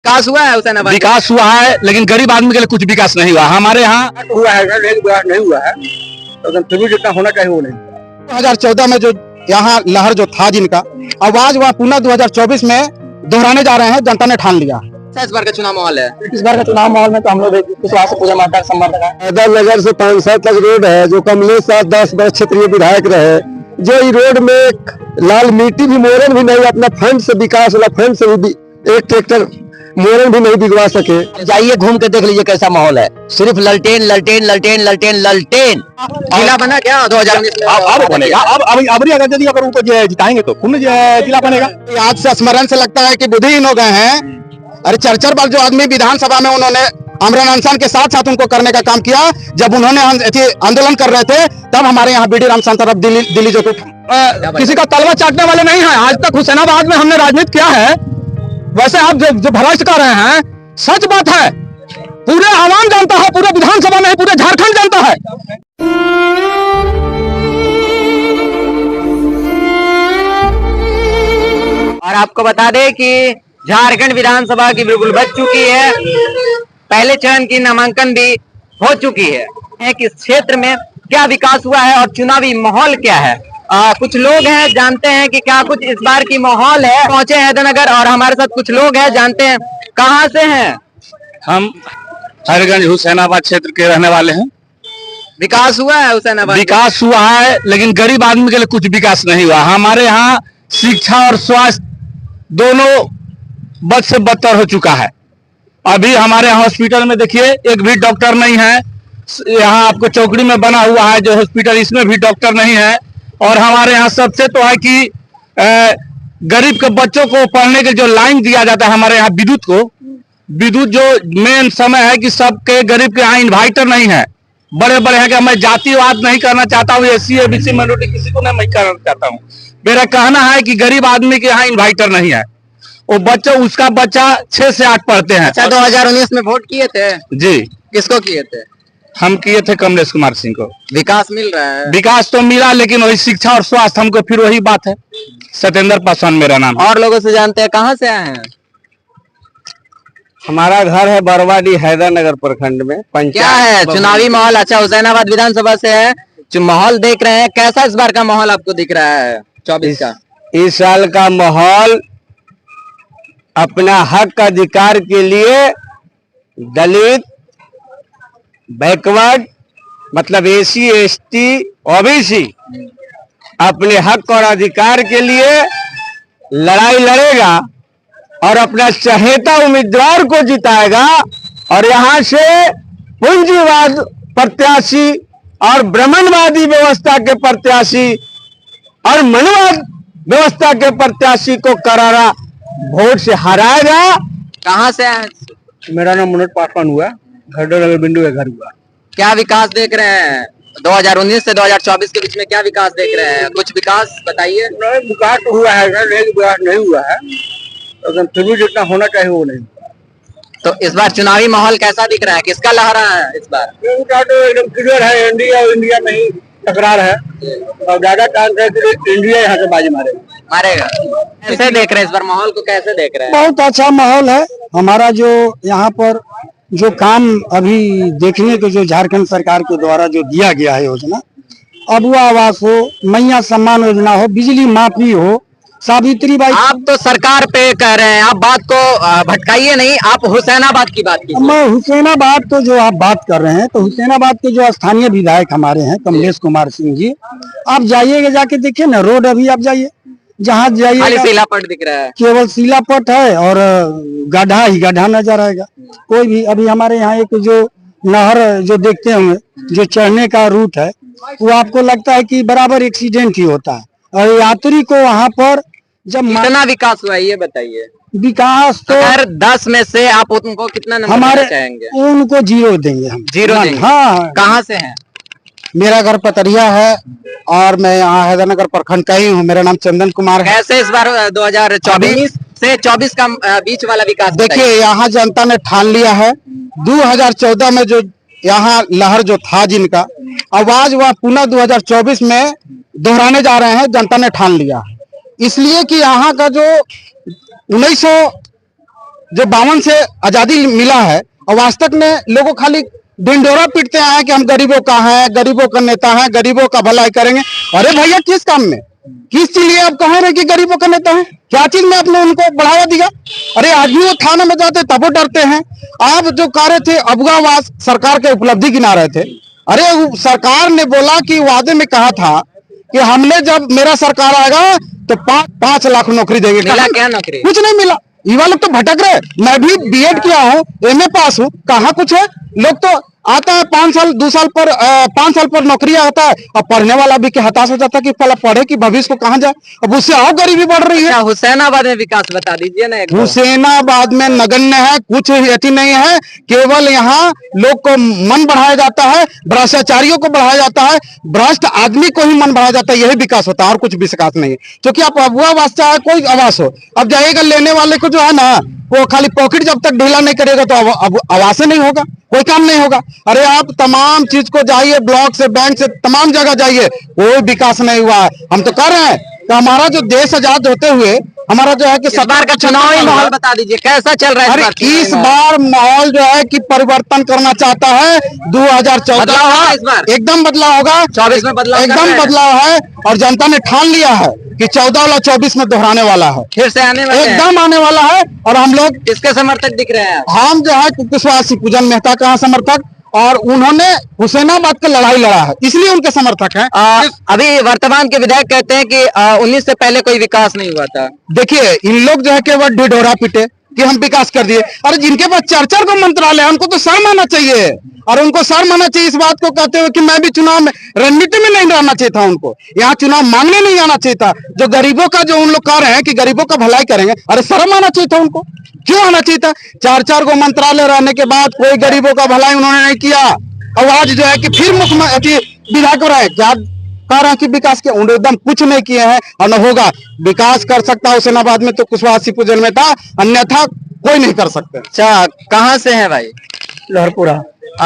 विकास हुआ है हुसैनाबाद? विकास हुआ है, लेकिन गरीब आदमी के लिए कुछ विकास नहीं हुआ हमारे यहाँ। हुआ है, नहीं हुआ है, तो फिर भी जितना होना चाहिए वो नहीं। 2014 में जो यहाँ लहर जो था जिनका आवाज वह पुनः 2024 में दोहराने जा रहे हैं, जनता ने ठान लिया। इस बार का चुनाव माहौल है? इस बार का चुनाव माहौल में तो हम लोग विश्वास पूजा माता समर्थक है। नगर से 5-7 तक रोड है, जो कमलेश साथ 10 वर्ष क्षेत्रीय विधायक रहे, जो इस रोड में लाल मिट्टी भी मोरन भी नहीं अपना फंड से विकास वाला फंड से भी एक ट्रैक्टर मोरन भी नहीं बिगवा सके। जाइए घूम के देख लीजिए कैसा माहौल है, सिर्फ ललटेन ललटेन ललटेन ललटेन ललटेन। जिला बना क्या 2019 में? अब बनेगा, अब यदि अगर उनको जिताएंगे तो पुनः जिला बनेगा। आज से स्मरण से लगता है कि बुद्धिहीन हो गए हैं। अरे 4 बार जो आदमी विधानसभा में उन्होंने आमरण अनशन के साथ साथ उनको करने का काम किया, जब उन्होंने आंदोलन कर रहे थे तब हमारे यहाँ बीडी राम सांसद दिल्ली जो किसी का तलवा चाटने वाले नहीं है। आज तक हुसैनाबाद में हमने राजनीति किया है, वैसे आप जो भ्रष्ट कर रहे हैं, सच बात है, पूरे आवाम जानता है, पूरे विधानसभा में पूरे झारखंड जानता है। और आपको बता दें कि झारखंड विधानसभा की बिल्कुल बच चुकी है, पहले चरण की नामांकन भी हो चुकी है कि इस क्षेत्र में क्या विकास हुआ है और चुनावी माहौल क्या है। कुछ लोग हैं, जानते हैं कि क्या कुछ इस बार की माहौल है। पहुंचे हैदरनगर और हमारे साथ कुछ लोग हैं, जानते हैं कहां से हैं। हम हरगंज हुसैनाबाद क्षेत्र के रहने वाले हैं। विकास हुआ है हुसैनाबाद? विकास हुआ है, लेकिन गरीब आदमी के लिए कुछ विकास नहीं हुआ। हमारे यहाँ शिक्षा और स्वास्थ्य दोनों बद से बदतर हो चुका है। अभी हमारे हॉस्पिटल में देखिए एक भी डॉक्टर नहीं है। यहाँ आपको चौकड़ी में बना हुआ है जो हॉस्पिटल, इसमें भी डॉक्टर नहीं है। और हमारे यहाँ सबसे तो है कि गरीब के बच्चों को पढ़ने के जो लाइन दिया जाता है हमारे यहाँ विद्युत जो मेन समय है कि सबके गरीब के यहाँ इन्वर्टर नहीं है। बड़े बड़े हैं कि मैं जातिवाद नहीं करना चाहता हूँ, SC ABC माइनॉरिटी किसी को नहीं करना चाहता हूँ। मेरा कहना है कि गरीब आदमी के यहाँ इन्वर्टर नहीं है, वो बच्चा उसका बच्चा 6 से 8 पढ़ते हैं। अच्छा, 2019 में वोट किए थे? जी। किसको किए थे? हम किए थे कमलेश कुमार सिंह को। विकास मिल रहा है? विकास तो मिला, लेकिन वही शिक्षा और स्वास्थ्य हमको फिर वही बात है। सत्येंद्र पासवान मेरा नाम। और लोगों से जानते हैं, कहाँ से आए हैं? हमारा घर है बरवाडी हैदरनगर प्रखंड में। क्या है चुनावी माहौल? अच्छा, हुसैनाबाद विधानसभा से है, जो माहौल देख रहे हैं, कैसा इस बार का माहौल आपको दिख रहा है 24 का? इस साल का माहौल अपना हक अधिकार के लिए दलित, बैकवर्ड मतलब SC ST OBC अपने हक और अधिकार के लिए लड़ाई लड़ेगा और अपना चहेता उम्मीदवार को जिताएगा। और यहाँ से पूंजीवाद प्रत्याशी और ब्राह्मणवादी व्यवस्था के प्रत्याशी और मनुवाद व्यवस्था के प्रत्याशी को करारा वोट से हराएगा। कहाँ से आए? मेरा नाम मनोज पासवान हुआ, घर बिंदु का घर हुआ। क्या विकास देख रहे हैं 2019 से 2024 के बीच में? क्या विकास देख रहे हैं? कुछ विकास बताइए। विकास तो हुआ है, विकास नहीं हुआ है, तो फिर भी जितना होना चाहिए वो नहीं। तो इस बार चुनावी माहौल कैसा दिख रहा है? किसका लहरा है इस बार? तो एकदम क्लियर है, इंडिया और इंडिया में ही टकरार है और ज्यादा चांस है कि इंडिया यहाँ से बाजी मारेगा। कैसे देख रहे हैं इस बार माहौल को? कैसे देख रहे हैं? बहुत अच्छा माहौल है। हमारा जो यहाँ पर जो काम अभी देखने को जो झारखंड सरकार के द्वारा जो दिया गया है योजना, अबुआ आवास हो, मैया सम्मान योजना हो, बिजली माफी हो, सावित्रीबाई। आप तो सरकार पे कह रहे हैं, आप बात को भटकाइए नहीं, आप हुसैनाबाद की बात कीजिए। मैं हुसैनाबाद तो जो आप बात कर रहे हैं, तो हुसैनाबाद के जो स्थानीय विधायक हमारे हैं कमलेश कुमार सिंह जी, आप जाइएगा, जाके देखिए ना रोड। अभी आप जाइए, जहाँ जाइए शिलापट दिख रहा है, केवल शिलापट है और गड्ढा ही गड्ढा नजर आएगा। कोई भी अभी हमारे यहाँ एक जो नहर जो देखते होंगे, जो चढ़ने का रूट है, वो आपको लगता है कि बराबर एक्सीडेंट ही होता है। और यात्री को वहाँ पर जब कितना विकास हुआ ये बताइए। विकास तो अगर 10 में से आप उनको कितना नंबर हमारे चाहेंगे? उनको 0 देंगे हम। 0 देंगे? हाँ। कहाँ से हैं? मेरा घर पतरिया है और मैं यहाँ हैदरनगर प्रखंड का ही हूँ। मेरा नाम चंदन कुमार है। कैसे इस बार 2024 से 24 का बीच वाला विकास? देखिए, यहाँ जनता ने ठान लिया है। 2014 में जो यहाँ लहर जो था जिनका आवाज वह पुनः 2024 में दोहराने जा रहे हैं, जनता ने ठान लिया। इसलिए कि यहाँ का जो जो 52 से आजादी मिला है और वास्तव में लोगों खाली ढिंढोरा पीटते आए कि हम गरीबों का है, गरीबों का नेता है, गरीबों का भलाई करेंगे। अरे भैया किस काम में, किस चीज लिए आप कह रहे कि गरीबों का नेता है? क्या चीज में आपने उनको बढ़ावा दिया? अरे आज भी वो थाना में जाते तब वो डरते हैं। आप जो कह रहे थे अबुआवास सरकार के उपलब्धि गिना रहे थे, अरे सरकार ने बोला कि वादे में कहा था कि हमने जब मेरा सरकार आएगा तो 5 लाख नौकरी देंगे। मिला क्या नौकरी? कुछ नहीं मिला। युवा लोग तो भटक रहे। मैं भी बीएड किया हूँ, एमए पास हूँ, कहाँ कुछ है। लोग तो आता है 5 साल 2 साल पर 5 साल पर नौकरी आता है और पढ़ने वाला भी हताश हो जाता है कि पहले पढ़े कि भविष्य को कहाँ जाए। अब उससे और गरीबी बढ़ रही है। हुसैनाबाद में विकास बता दीजिए ना। हुसैनाबाद में नगण्य है, कुछ यति नहीं है। केवल यहाँ लोग को मन बढ़ाया जाता है, भ्रष्टाचारियों को बढ़ाया जाता है, भ्रष्ट आदमी को ही मन बढ़ाया जाता है। यही विकास होता है और कुछ विकास नहीं है। क्योंकि आप अबुआवास चाहे कोई आवास हो, अब जाएगा लेने वाले को जो है ना, वो खाली पॉकेट जब तक ढीला नहीं करेगा तो आवास नहीं होगा, कोई काम नहीं होगा। अरे आप तमाम चीज को जाइए, ब्लॉक से बैंक से तमाम जगह जाइए, कोई विकास नहीं हुआ है। हम तो कह रहे हैं कि हमारा जो देश आजाद होते हुए हमारा जो है कि सरकार का चुनावी माहौल बता दीजिए कैसा चल रहा है। अरे इस बार माहौल जो है कि परिवर्तन करना चाहता है। 2014 बदलाव इस बार एकदम बदलाव होगा, 24 में बदलाव एकदम बदलाव है और जनता ने ठान लिया है कि 14 वाला 24 में दोहराने वाला है, फिर से आने वाला है, एकदम आने वाला है। और हम लोग किसके समर्थक दिख रहे हैं? हम जो है कुशवाहा शिवपूजन मेहता का समर्थक, और उन्होंने हुसैनाबाद का लड़ाई लड़ा है इसलिए उनके समर्थक हैं। अभी वर्तमान के विधायक कहते हैं कि 19 से पहले कोई विकास नहीं हुआ था। देखिए इन लोग जो है केवल ढिढोरा पीटे कि हम विकास कर दिए। अरे जिनके पास 4 को मंत्रालय है उनको तो शर्म आना चाहिए, और उनको शर्म आना चाहिए इस बात को कहते हुए कि मैं भी चुनाव में रणनीति में नहीं रहना चाहिए था। उनको यहाँ चुनाव मांगने नहीं आना चाहिए था। जो गरीबों का जो उन लोग कह रहे हैं कि गरीबों का भलाई करेंगे, अरे शर्म आना चाहिए था उनको। क्यों आना चाहिए था? 4 को मंत्रालय रहने के बाद कोई गरीबों का भलाई उन्होंने नहीं किया। और आज जो है कि फिर मुख्यमंत्री विधायक रहे, क्या कह रहे हैं कि विकास के एकदम कुछ नहीं किए हैं और न होगा। विकास कर सकता है हुसैनाबाद में तो कुशवाहा शिवपूजन में था, अन्यथा कोई नहीं कर सकते। अच्छा, कहाँ से है भाई? लहरपुरा।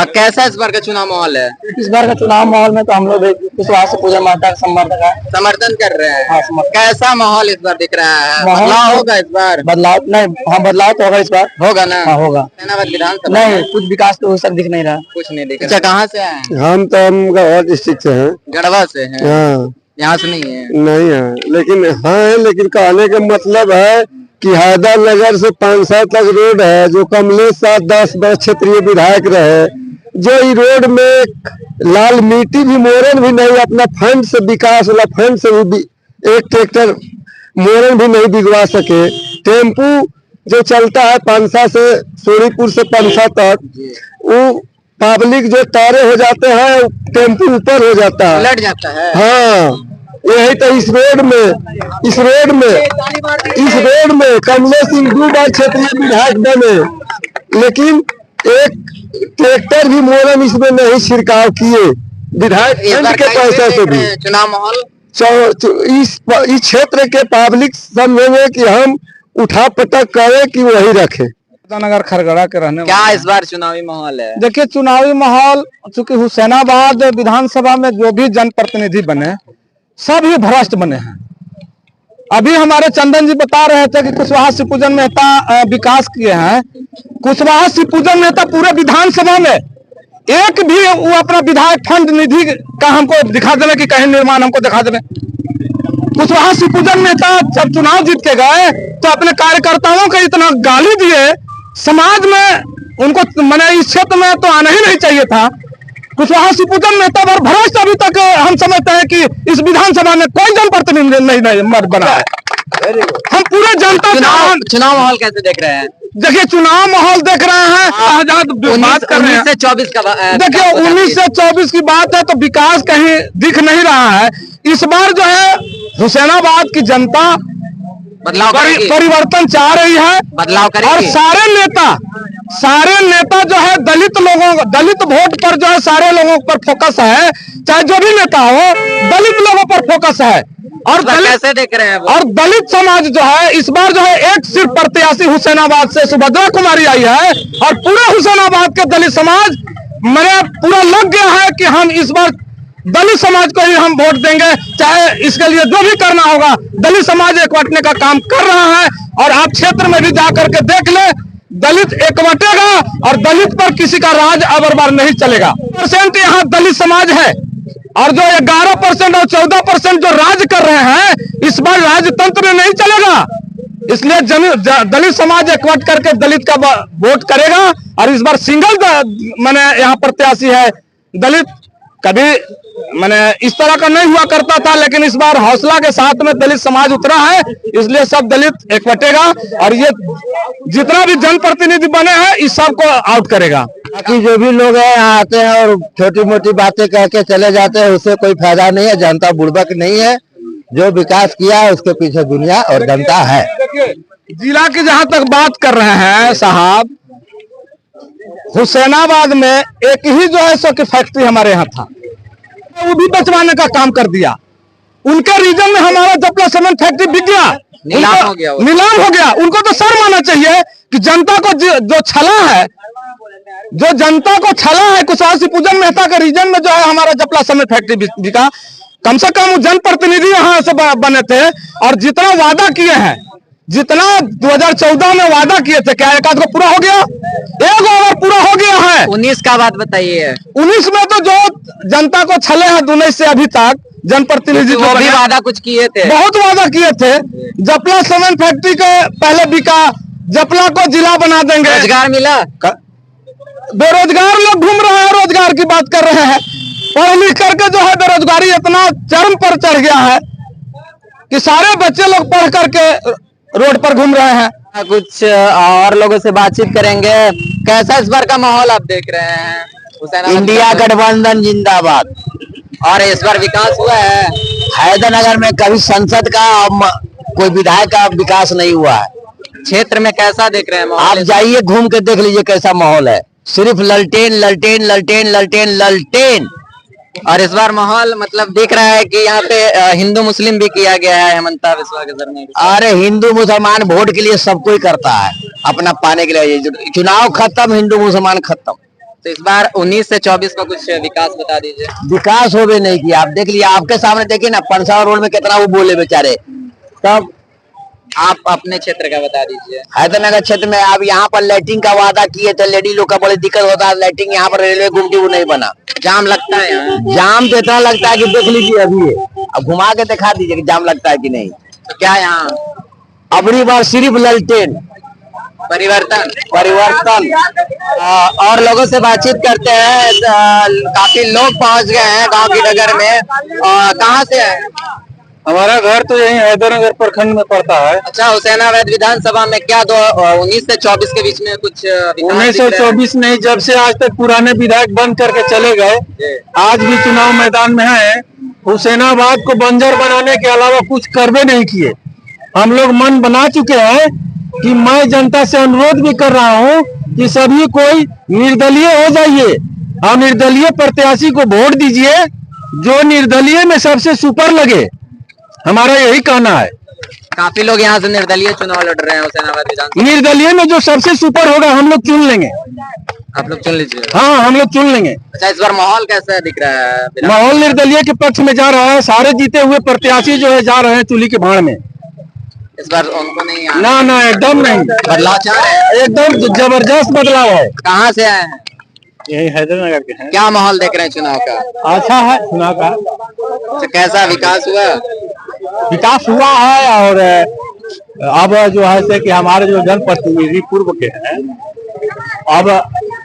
कैसा इस बार का चुनाव माहौल है? इस बार का चुनाव माहौल में तो हम लोग कुशवाहा शिवपूजन मेहता का समर्थक है, समर्थन कर रहे हैं। हाँ, समर्थन। कैसा माहौल इस बार दिख रहा है? माहौल बदलाव होगा इस बार? बदलाव नहीं, हाँ बदलाव तो होगा इस बार, होगा ना? हाँ होगा। हुसैनाबाद विधानसभा नहीं कुछ विकास तो सब दिख नहीं रहा, कुछ नहीं दिख रहा। अच्छा, कहाँ से आए हैं? हम तो हम गढ़वा डिस्ट्रिक्ट से हैं। गढ़वा से हैं? हाँ, यहाँ से नहीं है? नहीं है, लेकिन हाँ, लेकिन कहने का मतलब है कि हैदरनगर से पानसा तक रोड है, जो कमलेश साथ 10 वर्ष क्षेत्रीय विधायक रहे, जो इस रोड में लाल मिट्टी भी मोरन भी नहीं, अपना फंड से विकास वाला फंड से भी एक ट्रैक्टर मोरन भी नहीं बिगवा सके। टेम्पू जो चलता है पानसा से सोनीपुर से पानसा तक, वो पब्लिक जो तारे हो जाते हैं, टेम्पू ऊपर हो जाता है, लट जाता है। हाँ, यही तो इस रोड में कमलेश सिंह 2 बार क्षेत्रीय विधायक बने, लेकिन एक ट्रैक्टर भी मोरन इसमें नहीं छिड़काव किए विधायक फंड के पैसा से भी। चुनाव माहौल इस क्षेत्र के पब्लिक समझेंगे कि हम उठा पटक करें कि वही रखे। नगर खरगड़ा के रहने क्या इस बार चुनावी माहौल है? देखिए चुनावी माहौल, चूंकि हुसैनाबाद विधानसभा में जो भी जनप्रतिनिधि बने सब ही भ्रष्ट बने हैं। अभी हमारे चंदन जी बता रहे थे कि कुशवाहा शिवपूजन मेहता विकास किए हैं। कुशवाहा शिवपूजन मेहता पूरे विधानसभा में एक भी वो अपना विधायक फंड निधि का हमको दिखा देना कि कहीं निर्माण हमको दिखा देना। कुशवाहा शिवपूजन मेहता जब चुनाव जीत के गए तो अपने कार्यकर्ताओं को इतना गाली दिए, समाज में उनको मैंने इस क्षेत्र में तो आना ही नहीं चाहिए था। कुशवाहा शिवपूजन मेहता पर भ्रष्ट अभी तक हम समझते हैं कि इस विधानसभा में कोई जनप्रतिनिधि नहीं बना है। हम पूरे जनता चुनाव माहौल कैसे देख रहे हैं? देखिए चुनाव माहौल देख रहे हैं, आजाद बात कर रहे हैं। 19 से 24 का देखिए 19 से 24 की बात है तो विकास कहीं दिख नहीं रहा है। इस बार जो है हुसैनाबाद की जनता बदलाव परिवर्तन चाह रही है, बदलाव करेगी। और सारे नेता जो है दलित वोट पर जो है सारे लोगों पर फोकस है, चाहे जो भी नेता हो दलित लोगों पर फोकस है। और कैसे देख रहे हैं वो? और दलित समाज जो है इस बार जो है एक सिर्फ प्रत्याशी हुसैनाबाद से सुभद्रा कुमारी आई है, और पूरे हुसैनाबाद के दलित समाज मेरा पूरा लग गया है कि हम इस बार दलित समाज को ही हम वोट देंगे, चाहे इसके लिए जो भी करना होगा। दलित समाज एकवटने का काम कर रहा है, और आप क्षेत्र में भी जाकर के देख ले दलित एकवटेगा और दलित पर किसी का राज अब बार नहीं चलेगा। % यहाँ दलित समाज है और जो 11% और 14% जो राज कर रहे हैं, इस बार राजतंत्र नहीं चलेगा। इसलिए दलित समाज एकवट करके दलित का वोट करेगा और इस बार सिंगल मैंने यहाँ प्रत्याशी है दलित। कभी मैंने इस तरह का नहीं हुआ करता था, लेकिन इस बार हौसला के साथ में दलित समाज उतरा है, इसलिए सब दलित एकवटेगा और ये जितना भी जनप्रतिनिधि बने हैं इस सब को आउट करेगा। बाकी जो भी लोग हैं यहाँ आते हैं और छोटी मोटी बातें कह के चले जाते हैं, उससे कोई फायदा नहीं है। जनता बुड़बक नहीं है, जो विकास किया है उसके पीछे दुनिया और जनता है। जिला की जहां तक बात कर रहे हैं साहब, हुसैनाबाद में एक ही जो है सो की फैक्ट्री हमारे यहाँ था, वो भी बचवाने का काम कर दिया। उनके रीजन में हमारा जपला सीमेंट फैक्ट्री बिक गया, नीलाम हो गया। नीलाम हो गया। उनको तो सर मानना चाहिए कि जनता को जो छला है, जो जनता को छला है, कुशवाहा शिवपूजन मेहता के रीजन में जो है हमारा जपला सीमेंट फैक्ट्री बिका। कम से कम जनप्रतिनिधि यहाँ से बने थे और जितना वादा किए हैं, जितना 2014 में वादा किए थे, क्या एक आध को पूरा हो गया? एक और पूरा हो गया है। 19 का बात बताइए। 19 में तो जो जनता को छले हैं 19 से अभी तक जनप्रतिनिधि वो भी वादा कुछ किए थे, बहुत वादा किए थे। जपला सीमेंट फैक्ट्री के पहले बिका, जपला को जिला बना देंगे। रोजगार मिला? बेरोजगार लोग घूम रहे हैं, रोजगार की बात कर रहे हैं। पढ़ लिख करके जो है बेरोजगारी इतना चरम पर चढ़ गया है कि सारे बच्चे लोग पढ़ करके रोड पर घूम रहे हैं। कुछ और लोगों से बातचीत करेंगे। कैसा इस बार का माहौल आप देख रहे हैं? हुसैनाबाद इंडिया गठबंधन जिंदाबाद। और इस बार विकास हुआ है? हैदरनगर में कभी संसद का कोई विधायक का विकास नहीं हुआ है। क्षेत्र में कैसा देख रहे हैं माहौल? आप जाइए घूम के देख लीजिए कैसा माहौल है, सिर्फ ललटेन ललटेन ललटेन ललटेन ललटेन। और इस बार माहौल मतलब दिख रहा है कि यहाँ पे हिंदू मुस्लिम भी किया गया है हेमंता बिस्वा के जरिए। अरे हिंदू मुसलमान वोट के लिए सब कोई करता है, अपना पाने के लिए। चुनाव खत्म, हिंदू मुसलमान खत्म। तो इस बार 19 से 24 का कुछ विकास बता दीजिए। विकास हो भी नहीं किया। आप देख लिया, आपके सामने देखिए ना, पंसार रोड में कितना वो बोले बेचारे। तब आप अपने क्षेत्र का बता दीजिए। हैदरनगर क्षेत्र में अब यहाँ पर लाइटिंग का वादा किए थे, लेडी लोग का बड़ी दिक्कत होता है। लाइटिंग यहाँ पर रेलवे गुमटी वो नहीं बना। जाम लगता है यहाँ? जाम तो इतना लगता है कि देख लीजिए अभी ये। अब घुमा के दिखा दीजिए कि जाम लगता है कि नहीं। तो क्या यहाँ अबरी बार सिर्फ ललटेन परिवर्तन। और लोगों से बातचीत करते हैं। काफी लोग पहुंच गए हैं गांव की नगर में। कहाँ से है? हमारा घर तो यही हैदरनगर प्रखंड में पड़ता है। अच्छा, हुसैनाबाद विधानसभा में क्या 19 से 24 के बीच में कुछ 1924 नहीं, जब से आज तक पुराने विधायक बंद करके चले गए, आज भी चुनाव मैदान में है। हुसैनाबाद को बंजर बनाने के अलावा कुछ करवे नहीं किए। हम लोग मन बना चुके हैं कि मैं जनता से अनुरोध भी कर रहा हूं कि सभी कोई निर्दलीय हो जाइए और निर्दलीय प्रत्याशी को वोट दीजिए, जो निर्दलीय में सबसे सुपर लगे। हमारा यही कहना है। काफी लोग यहाँ से निर्दलीय चुनाव लड़ रहे हैं हुसैनाबाद विधानसभा। निर्दलीय में जो सबसे सुपर होगा हम लोग चुन लेंगे। आप लोग चुन लीजिए। हाँ, हम लोग चुन लेंगे। अच्छा, इस बार माहौल कैसा दिख रहा है? माहौल निर्दलीय के पक्ष में जा रहा है। सारे जीते हुए प्रत्याशी जो है जा रहे हैं चूल्ही के भाड़ में। इस बार उनको नहीं ना, एकदम नहीं। बदलाव चाह रहे हैं? एकदम जबरदस्त बदलाव है। कहाँ से आए हैं? यही हैदरनगर के हैं। क्या माहौल देख रहे हैं चुनाव का? अच्छा है चुनाव का। अच्छा, कैसा विकास हुआ? विकास हुआ है और अब जो है से कि हमारे जो जनप्रतिनिधि पूर्व के हैं, अब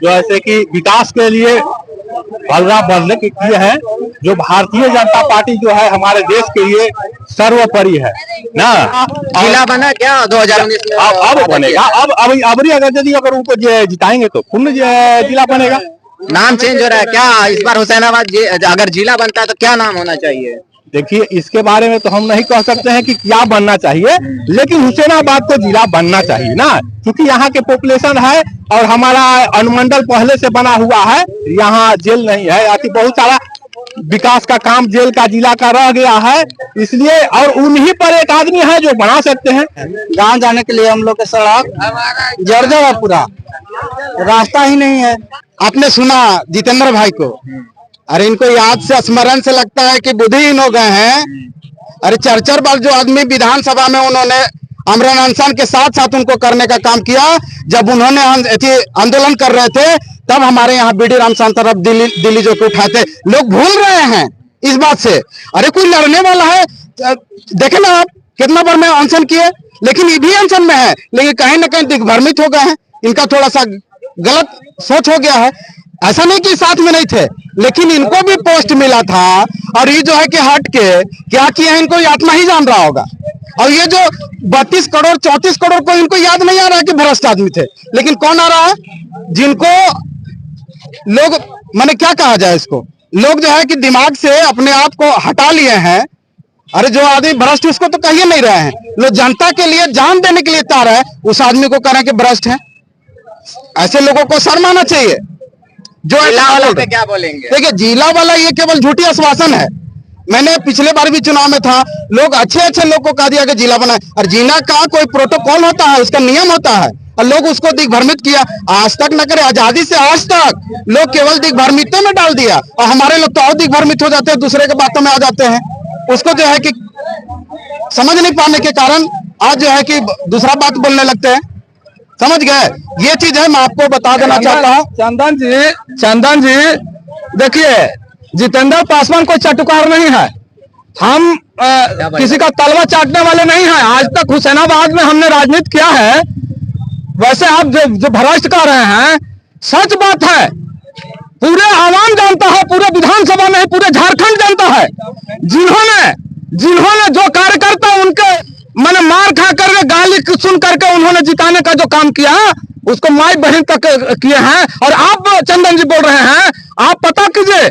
जो है कि विकास के लिए बलरा बदले किए हैं। जो भारतीय जनता पार्टी जो है हमारे देश के लिए सर्वोपरि है ना। जिला बना क्या 2019 में? अब बनेगा। अब अगर उनको जिताएंगे तो पूर्ण जिला बनेगा। नाम चेंज हो रहा है क्या इस बार? हुसैनाबाद अगर जिला बनता है तो क्या नाम होना चाहिए? देखिए, इसके बारे में तो हम नहीं कह सकते हैं कि क्या बनना चाहिए, लेकिन हुसैनाबाद को जिला बनना चाहिए ना, क्योंकि यहाँ के पॉपुलेशन है और हमारा अनुमंडल पहले से बना हुआ है। यहाँ जेल नहीं है, आती बहुत सारा विकास का काम जेल का जिला का रह गया है, इसलिए। और उन्हीं पर एक आदमी है जो बना सकते हैं। गांव जाने के लिए हम लोग के सड़क जर्जर है, पूरा रास्ता ही नहीं है। आपने सुना जितेंद्र भाई को? अरे इनको याद से स्मरण से लगता है कि बुद्धिहीन हो गए हैं। अरे 4 बार जो आदमी विधानसभा में उन्होंने आमरण अनशन के साथ साथ उनको करने का काम किया। जब उन्होंने आंदोलन कर रहे थे तब हमारे यहाँ बीडी राम सांसद दिल्ली जो के उठाए थे। लोग भूल रहे हैं इस बात से। अरे कोई लड़ने वाला है, देखे ना आप कितना बार में अनशन किए, लेकिन ये भी अनशन में है, लेकिन कहीं ना कहीं दिग्भ्रमित हो गए हैं। इनका थोड़ा सा गलत सोच हो गया है। ऐसा नहीं कि साथ में नहीं थे, लेकिन इनको भी पोस्ट मिला था और ये जो है कि हट के क्या किया है इनको आत्मा ही जान रहा होगा। और ये जो 32 करोड़ 34 करोड़ को इनको याद नहीं आ रहा है कि भ्रष्ट आदमी थे, लेकिन कौन आ रहा है जिनको लोग माने क्या कहा जाए इसको, लोग जो है कि दिमाग से अपने आप को हटा लिए हैं। अरे जो आदमी भ्रष्ट उसको तो कहिए नहीं रहे हैं, लोग जनता के लिए जान देने के लिए तैयार है, उस आदमी को कह रहे हैं कि भ्रष्ट है। ऐसे लोगों को शर्म आना चाहिए। जो जिला वालों पे क्या बोलेंगे? देखिए जिला वाला ये केवल झूठी आश्वासन है। मैंने पिछले बार भी चुनाव में था, लोग अच्छे लोग को कह दिया कि जिला बनाए, और जिला का कोई प्रोटोकॉल होता है, उसका नियम होता है, और लोग उसको दिग्भ्रमित किया। आज तक न करे, आजादी से आज तक लोग केवल दिग्भ्रमितों में डाल दिया, और हमारे लोग तो और दिग्भ्रमित हो जाते हैं, दूसरे के बातों में आ जाते हैं। उसको जो है कि समझ नहीं पाने के कारण आज जो है कि दूसरा बात बोलने लगते हैं। समझ गए? ये चीज है, मैं आपको बता देना चाहता हूँ। चंदन जी देखिए, जितेंद्र पासवान कोई चटुकार नहीं है। हम किसी का तलवा चाटने वाले नहीं हैं। आज तक हुसैनाबाद में हमने राजनीति किया है। वैसे आप जो भ्रष्ट कर रहे हैं, सच बात है, पूरे आवाम जानता है, पूरे विधानसभा में, पूरे झारखंड जानता है। जिन्होंने जो कार्यकर्ता उनके मैंने मार खा करके गाली सुन करके उन्होंने जिताने का जो काम किया, उसको माई बहन तक किए हैं। और आप चंदन जी बोल रहे हैं, आप पता कीजिए,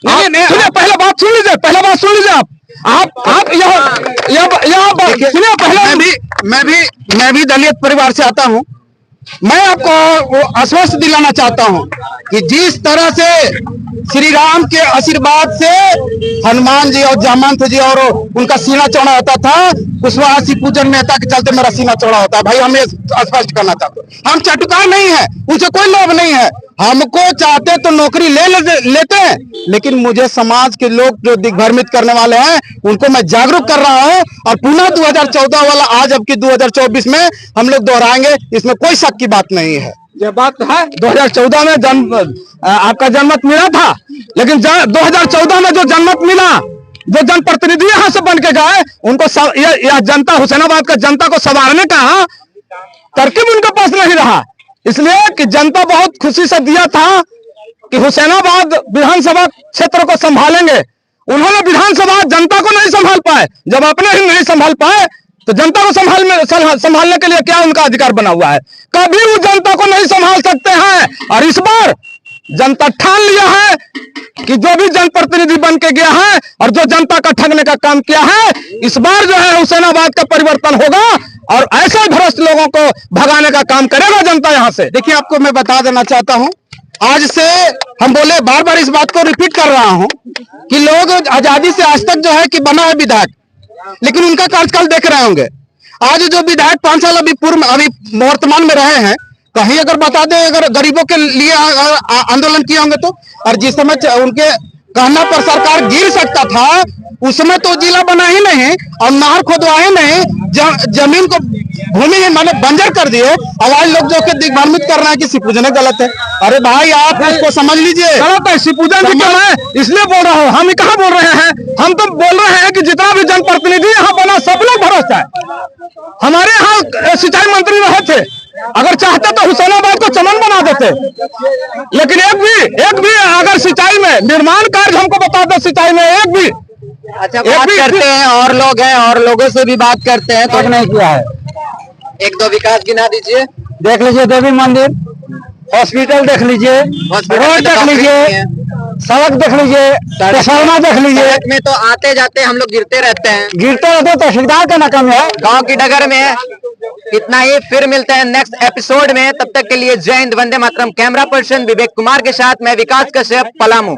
सुनिए, पहले बात सुन लीजिए, आप यह सुनिए पहले। मैं भी दलित परिवार से आता हूं। मैं आपको वो आश्वस्त दिलाना चाहता हूं कि जिस तरह से श्री राम के आशीर्वाद से हनुमान जी और जामवंत जी और उनका सीना चौड़ा होता था, कुशवाहा पूजन नेता के चलते मेरा सीना चौड़ा होता है। भाई हम ये स्पष्ट करना चाहते हैं, हम चटुकार नहीं है, उनसे कोई लोभ नहीं है। हमको चाहते तो नौकरी लेते हैं, लेकिन मुझे समाज के लोग जो दिग्भ्रमित करने वाले हैं उनको मैं जागरूक कर रहा हूं। और पुनः 2014 वाला आज अब की 2024 में हम लोग दोहराएंगे, इसमें कोई शक की बात नहीं है। ये बात है, 2014 में आपका जनमत मिला था, लेकिन 2014 में जो जनमत मिला, जो जनप्रतिनिधि यहाँ से बन के गए, उनको यह जनता, हुसैनाबाद का जनता को संवारने का तरकीब उनके पास नहीं रहा। इसलिए कि जनता बहुत खुशी से दिया था कि हुसैनाबाद विधानसभा क्षेत्र को संभालेंगे। उन्होंने विधानसभा जनता को नहीं संभाल पाए। जब अपने ही नहीं संभाल पाए तो जनता को संभालने के लिए क्या उनका अधिकार बना हुआ है? कभी वो जनता को नहीं संभाल सकते हैं। और इस बार जनता ठान लिया है कि जो भी जनप्रतिनिधि बन के गया है और जो जनता का ठगने का काम किया है, इस बार जो है हुसैनाबाद का परिवर्तन होगा और ऐसे भ्रष्ट लोगों को भगाने का काम करेगा जनता यहाँ से। देखिए, आपको मैं बता देना चाहता हूँ, आज से हम बोले, बार बार इस बात को रिपीट कर रहा हूँ कि लोग आजादी से आज तक जो है कि बना है विधायक, लेकिन उनका कार्यकाल देख रहे होंगे। आज जो विधायक 5 साल अभी वर्तमान में रहे हैं, कहीं अगर बता दें अगर गरीबों के लिए आंदोलन किए होंगे तो, और जिस समय उनके कहना पर सरकार गिर सकता था, उस समय तो जिला बना ही नहीं और नहर खोदवाए नहीं, जमीन को भूमि माने बंजर कर दिए। और आज लोग जो के दिग्भ्रमित कर रहे हैं कि सिपूजन गलत है। अरे भाई, आप उसको समझ लीजिए, गलत है। सिपूजन भी क्यों है? इसलिए बोल रहा हूँ। हम कहाँ बोल रहे हैं? हम तो बोल रहे हैं कि जितना भी जनप्रतिनिधि यहाँ बना, सब लोग भरोसा है। हमारे यहाँ सिंचाई मंत्री रहे थे, अगर चाहते तो हुसैनाबाद को चमन बना देते, लेकिन एक भी अगर सिंचाई में निर्माण कार्य हमको बता दो, सिंचाई में एक भी। अच्छा, बात करते हैं, और लोग हैं और लोगों से भी बात करते हैं। तो नहीं किया है। 1-2 विकास गिना दीजिए। देख लीजिए, देवी मंदिर, हॉस्पिटल देख लीजिए, रोड देख लीजिए, सड़क देख लीजिए, ट्रांसफार्मर देख लीजिए। सड़क में तो आते जाते हम लोग गिरते रहते हैं, तो तहसीलदार का नाकाम है। गांव की डगर में। इतना ही, फिर मिलते हैं नेक्स्ट एपिसोड में। तब तक के लिए जय हिंद, वंदे मातरम। कैमरा पर्सन विवेक कुमार के साथ मैं विकास कश्यप, पलामू।